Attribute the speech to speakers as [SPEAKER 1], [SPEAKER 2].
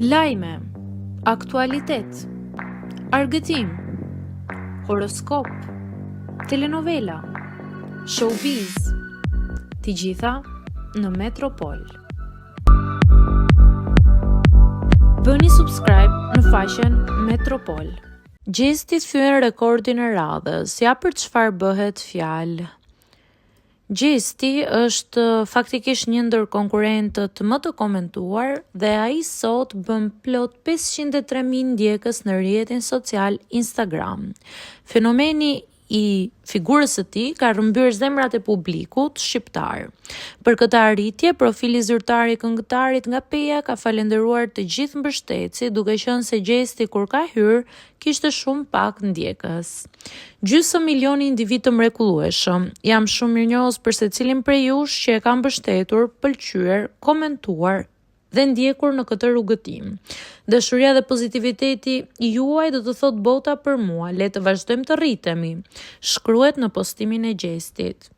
[SPEAKER 1] Lajme, aktualitet, argëtim, horoskop, telenovela, showbiz, të gjitha në Metropol. Bëni subscribe në faqen Metropol. Gjesti thyen rekordin e radhës, ja për çfarë bëhet fjalë. Gjesti është faktikisht një ndër konkurrentët më të komentuar dhe ai sot bën plot 503.000 ndjekës në rrjetin social Instagram. Fenomeni i figurës së tij ka rrëmbyer zemrat e publikut shqiptar. Për këtë arritje, profili zyrtar i këngëtarit nga Peja ka falendëruar të gjithë mbështetësit, duke qenë se Gjesti kur ka hyrë kishte shumë pak ndjekës. Gjysmë milioni individ të mrekullueshëm. Jam shumë mirënjohës për secilin prej jush që e ka mbështetur, pëlqyer, komentuar dhe ndjekur në këtë rrugëtim. Dashuria dhe pozitiviteti juaj do të thot bota për mua. Le të vazhdojmë të rritemi. Shkruhet në postimin e Gjestit.